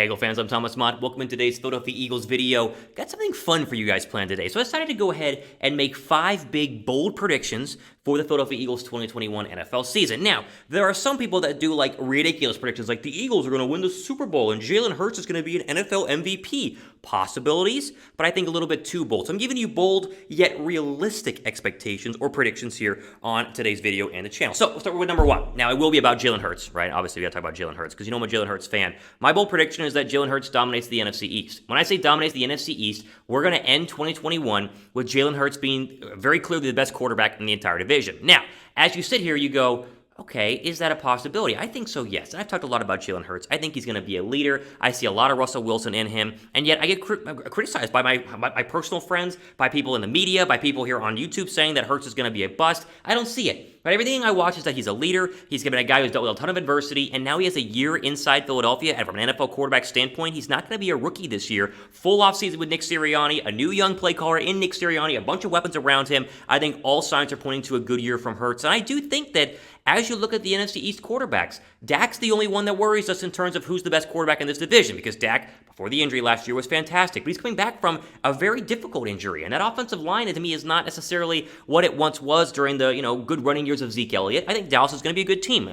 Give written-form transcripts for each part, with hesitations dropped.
Hey Eagle fans, I'm Thomas Mott. Welcome in today's Philadelphia Eagles video. Got something fun for you guys planned today. So I decided to go ahead and make 5 big, bold predictions for the Philadelphia Eagles 2021 NFL season. Now, there are some people that do like ridiculous predictions, like the Eagles are going to win the Super Bowl and Jalen Hurts is going to be an NFL MVP. Possibilities, but I think a little bit too bold. So I'm giving you bold yet realistic expectations or predictions here on today's video and the channel. So we'll start with number 1. Now, it will be about Jalen Hurts, right? Obviously, we got to talk about Jalen Hurts because you know I'm a Jalen Hurts fan. My bold prediction is that Jalen Hurts dominates the NFC East. When I say dominates the NFC East, we're going to end 2021 with Jalen Hurts being very clearly the best quarterback in the entire division. Now, as you sit here, you go, okay, is that a possibility? I think so, yes. And I've talked a lot about Jalen Hurts. I think he's going to be a leader. I see a lot of Russell Wilson in him. And yet I get criticized by my personal friends, by people in the media, by people here on YouTube saying that Hurts is going to be a bust. I don't see it. But everything I watch is that he's a leader. He's been a guy who's dealt with a ton of adversity, and now he has a year inside Philadelphia. And from an NFL quarterback standpoint, he's not going to be a rookie this year. Full offseason with Nick Sirianni, a new young play caller in Nick Sirianni, a bunch of weapons around him. I think all signs are pointing to a good year from Hurts. And I do think that as you look at the NFC East quarterbacks, Dak's the only one that worries us in terms of who's the best quarterback in this division, because Dak, before the injury last year, was fantastic. But he's coming back from a very difficult injury, and that offensive line, to me, is not necessarily what it once was during the good running years of Zeke Elliott. I think Dallas is going to be a good team.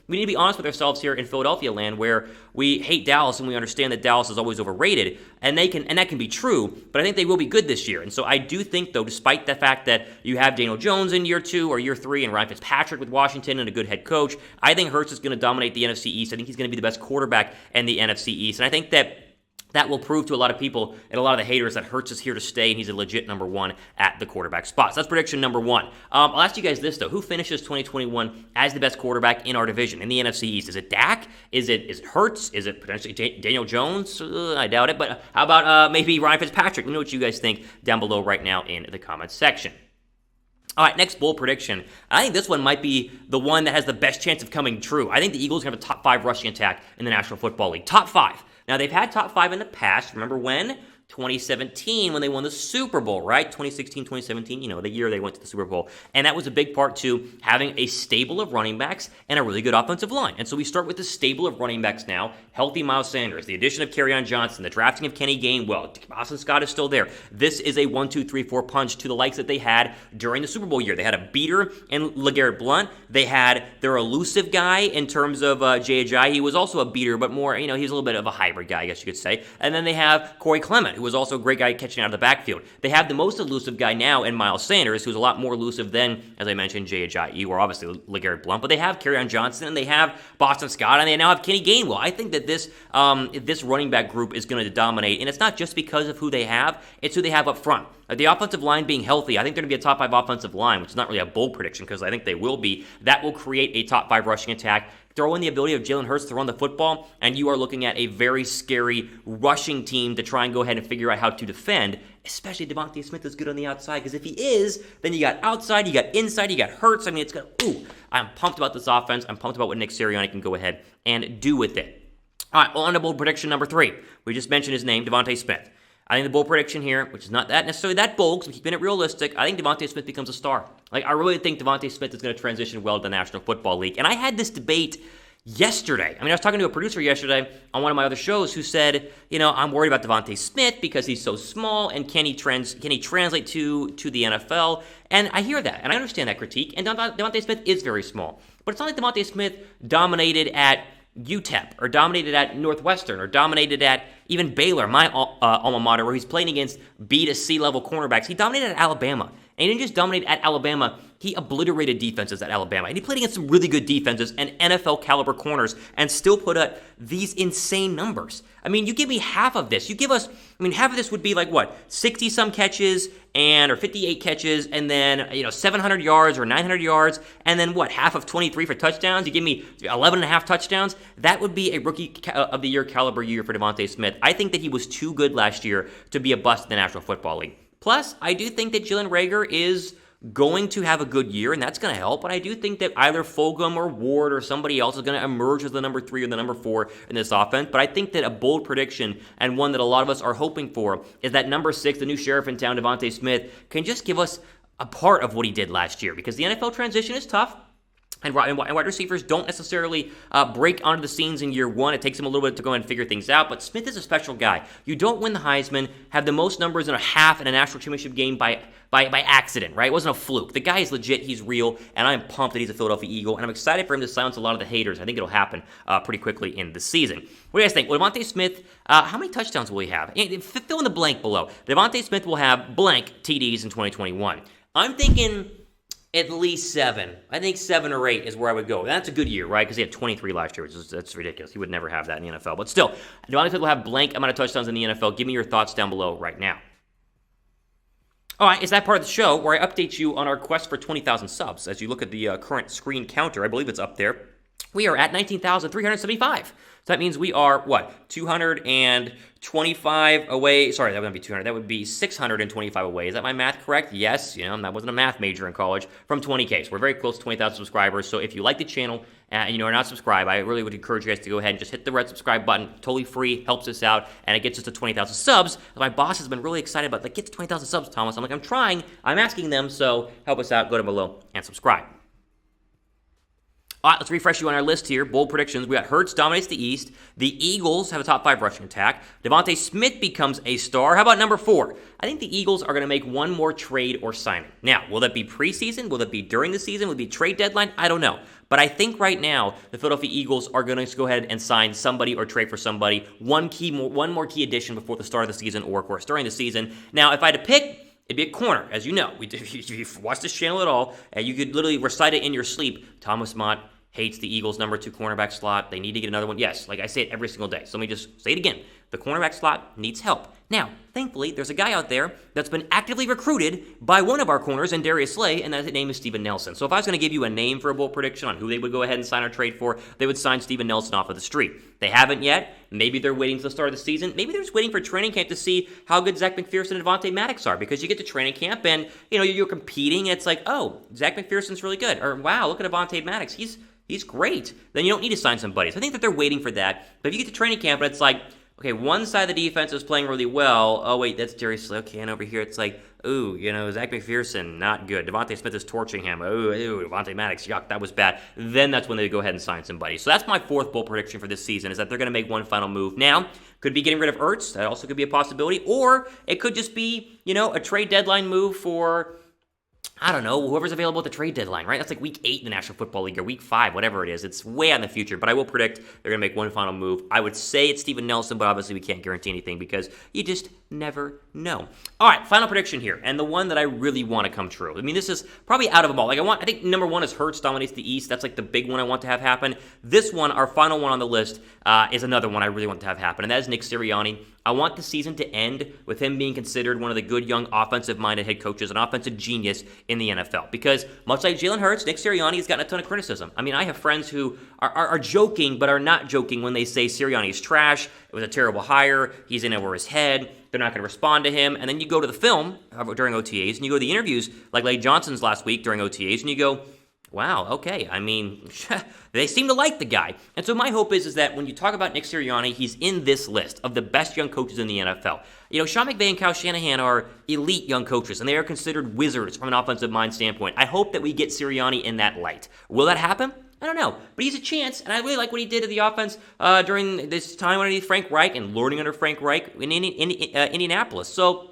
We need to be honest with ourselves here in Philadelphia land, where we hate Dallas and we understand that Dallas is always overrated, and that can be true, but I think they will be good this year. And so I do think, though, despite the fact that you have Daniel Jones in year 2 or year 3 and Ryan Fitzpatrick with Washington and a good head coach, I think Hurts is going to dominate the NFC East. I think he's going to be the best quarterback in the NFC East, and I think that will prove to a lot of people and a lot of the haters that Hurts is here to stay and he's a legit number 1 at the quarterback spot. So that's prediction number 1. I'll ask you guys this, though. Who finishes 2021 as the best quarterback in our division, in the NFC East? Is it Dak? Is it Hurts? Is it potentially Daniel Jones? I doubt it. But how about maybe Ryan Fitzpatrick? Let me know what you guys think down below right now in the comments section. All right, next bold prediction. I think this one might be the one that has the best chance of coming true. I think the Eagles have a top 5 rushing attack in the National Football League. Top 5. Now, they've had top 5 in the past. Remember when? 2017, when they won the Super Bowl, right? 2016, 2017, the year they went to the Super Bowl. And that was a big part to having a stable of running backs and a really good offensive line. And so we start with the stable of running backs now. Healthy Miles Sanders, the addition of KERRYON Johnson, the drafting of Kenny Gainwell. Boston Scott is still there. This is a 1, 2, 3, 4 punch to the likes that they had during the Super Bowl year. They had a beater in LeGarrette Blount. They had their elusive guy in terms of Jay Ajayi. He was also a beater, but more, he was a little bit of a hybrid guy, I guess you could say. And then they have Corey Clement, who was also a great guy catching out of the backfield. They have the most elusive guy now in Miles Sanders, who's a lot more elusive than, as I mentioned, Jay Ajayi, or obviously LeGarrette Blount. But they have KERRYON Johnson, and they have Boston Scott, and they now have Kenny Gainwell. I think that this running back group is going to dominate, and it's not just because of who they have, it's who they have up front. The offensive line being healthy, I think they're going to be a top 5 offensive line, which is not really a bold prediction because I think they will be. That will create a top 5 rushing attack. Throw in the ability of Jalen Hurts to run the football, and you are looking at a very scary rushing team to try and go ahead and figure out how to defend, especially DeVonta Smith is good on the outside, because if he is, then you got outside, you got inside, you got Hurts. I mean, it's going to, I'm pumped about this offense. I'm pumped about what Nick Sirianni can go ahead and do with it. All right, well, on to bold prediction number 3. We just mentioned his name, DeVonta Smith. I think the bold prediction here, which is not that necessarily that bold, because we're keeping it realistic, I think DeVonta Smith becomes a star. I really think DeVonta Smith is going to transition well to the National Football League. And I had this debate yesterday. I was talking to a producer yesterday on one of my other shows who said, I'm worried about DeVonta Smith because he's so small, and can he translate to the NFL? And I hear that, and I understand that critique. And DeVonta Smith is very small. But it's not like DeVonta Smith dominated at UTEP, or dominated at Northwestern, or dominated at even Baylor, my alma mater, where he's playing against B to C level cornerbacks. He dominated at Alabama. And he didn't just dominate at Alabama, he obliterated defenses at Alabama. And he played against some really good defenses and NFL caliber corners and still put up these insane numbers. You give me half of this. You give us, half of this would be like what? 60 some catches or 58 catches, and then, 700 yards or 900 yards, and then what? Half of 23 for touchdowns? You give me 11 and a half touchdowns? That would be a rookie of the year caliber year for DeVonta Smith. I think that he was too good last year to be a bust in the National Football League. Plus, I do think that Jalen Reagor is going to have a good year, and that's going to help. But I do think that either Fulgham or Ward or somebody else is going to emerge as the number 3 or the number 4 in this offense. But I think that a bold prediction, and one that a lot of us are hoping for, is that number 6, the new sheriff in town, DeVonta Smith, can just give us a part of what he did last year. Because the NFL transition is tough. And wide receivers don't necessarily break onto the scenes in year one. It takes them a little bit to go and figure things out. But Smith is a special guy. You don't win the Heisman, have the most numbers in a half in a national championship game by accident, right? It wasn't a fluke. The guy is legit. He's real. And I'm pumped that he's a Philadelphia Eagle. And I'm excited for him to silence a lot of the haters. I think it'll happen pretty quickly in the season. What do you guys think? Well, DeVonta Smith, how many touchdowns will he have? Fill in the blank below. DeVonta Smith will have blank TDs in 2021. I'm thinking at least 7. I think 7 or 8 is where I would go. That's a good year, right? Because he had 23 last year, that's ridiculous. He would never have that in the NFL. But still, DeVonta Smith will have blank amount of touchdowns in the NFL. Give me your thoughts down below right now. All right, it's that part of the show where I update you on our quest for 20,000 subs. As you look at the current screen counter, I believe it's up there. We are at 19,375. So that means we are, what, 225 away. Sorry, that wouldn't be 200. That would be 625 away. Is that my math correct? Yes. I wasn't a math major in college. From 20K. So we're very close to 20,000 subscribers. So if you like the channel and are not subscribed, I really would encourage you guys to go ahead and just hit the red subscribe button. Totally free. Helps us out. And it gets us to 20,000 subs. My boss has been really excited about, get to 20,000 subs, Thomas. I'm like, I'm trying. I'm asking them. So help us out. Go down below and subscribe. All right, let's refresh you on our list here. Bold predictions. We got Hurts dominates the East. The Eagles have a top 5 rushing attack. DeVonta Smith becomes a star. How about number 4? I think the Eagles are going to make one more trade or signing. Now, will that be preseason? Will that be during the season? Will it be trade deadline? I don't know. But I think right now, the Philadelphia Eagles are going to go ahead and sign somebody or trade for somebody. One more key addition before the start of the season or, of course, during the season. Now, if I had to pick, it'd be a corner, as you know. If you've watched this channel at all, you could literally recite it in your sleep. Thomas Mott hates the Eagles' number 2 cornerback slot. They need to get another one. Yes, like I say it every single day. So let me just say it again. The cornerback slot needs help. Now, thankfully, there's a guy out there that's been actively recruited by one of our corners, and Darius Slay, and that name is Steven Nelson. So if I was going to give you a name for a bold prediction on who they would go ahead and sign or trade for, they would sign Steven Nelson off of the street. They haven't yet. Maybe they're waiting to the start of the season. Maybe they're just waiting for training camp to see how good Zach McPherson and Devontae Maddox are, because you get to training camp and you're competing, and it's like, oh, Zach McPherson's really good, or wow, look at Devontae Maddox. He's great. Then you don't need to sign somebody. So I think that they're waiting for that. But if you get to training camp and it's like, okay, one side of the defense is playing really well. Oh, wait, that's Darius Slay. Okay, and over here it's like, ooh, Zach McPherson, not good. DeVonta Smith is torching him. Ooh, Devontae Maddox, yuck, that was bad. Then that's when they go ahead and sign somebody. So that's my 4th bold prediction for this season, is that they're going to make one final move. Now, could be getting rid of Ertz. That also could be a possibility. Or it could just be, a trade deadline move for, I don't know, whoever's available at the trade deadline, right? That's like week 8 in the National Football League or week 5, whatever it is. It's way out in the future, but I will predict they're going to make one final move. I would say it's Steven Nelson, but obviously we can't guarantee anything because you just never know. All right, final prediction here, and the one that I really want to come true. I mean, this is probably out of the ball. I think number 1 is Hurts dominates the East. That's like the big one I want to have happen. This one, our final one on the list, is another one I really want to have happen, and that is Nick Sirianni. I want the season to end with him being considered one of the good, young, offensive-minded head coaches, an offensive genius in the NFL. Because much like Jalen Hurts, Nick Sirianni has gotten a ton of criticism. I mean, I have friends who are joking, but are not joking when they say Sirianni is trash, it was a terrible hire, he's in over his head, they're not going to respond to him. And then you go to the film during OTAs, and you go to the interviews, like Lane Johnson's last week during OTAs, and you go, wow, okay, I mean, they seem to like the guy. And so my hope is that when you talk about Nick Sirianni, he's in this list of the best young coaches in the NFL. Sean McVay and Kyle Shanahan are elite young coaches, and they are considered wizards from an offensive mind standpoint. I hope that we get Sirianni in that light. Will that happen? I don't know, but he's a chance, and I really like what he did to the offense during this time underneath Frank Reich and learning under Frank Reich in Indianapolis. So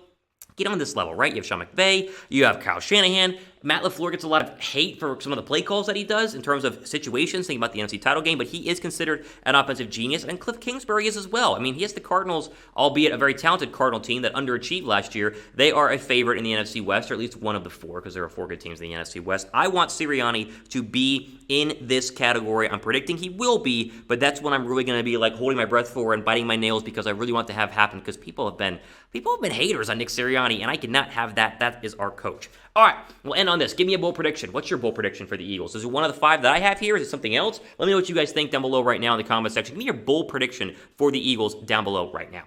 get on this level, right? You have Sean McVay, you have Kyle Shanahan. Matt LaFleur gets a lot of hate for some of the play calls that he does in terms of situations, thinking about the NFC title game, but he is considered an offensive genius, and Cliff Kingsbury is as well. I mean, he has the Cardinals, albeit a very talented Cardinal team that underachieved last year. They are a favorite in the NFC West, or at least one of the 4, because there are 4 good teams in the NFC West. I want Sirianni to be in this category. I'm predicting he will be, but that's when I'm really going to be like holding my breath for and biting my nails, because I really want to have happen, because people have been haters on Nick Sirianni, and I cannot have that. That is our coach. All right, we'll end on this. Give me a bold prediction. What's your bold prediction for the Eagles? Is it one of the 5 that I have here? Is it something else? Let me know what you guys think down below right now in the comment section. Give me your bold prediction for the Eagles down below right now.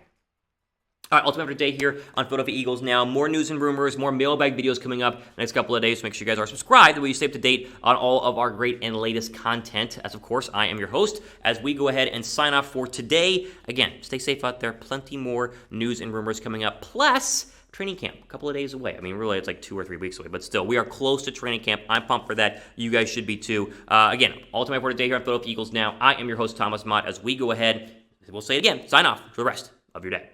All right, ultimate today here on Philadelphia Eagles Now. More news and rumors, more mailbag videos coming up the next couple of days. So make sure you guys are subscribed. That way you stay up to date on all of our great and latest content. As of course, I am your host as we go ahead and sign off for today. Again, stay safe out there. Plenty more news and rumors coming up. Plus training camp, a couple of days away. I mean, really, it's like 2 or 3 weeks away, but still, we are close to training camp. I'm pumped for that. You guys should be too. Again, Ultimate Report today here on Philadelphia Eagles Now. I am your host, Thomas Mott, as we go ahead, we'll say it again, sign off for the rest of your day.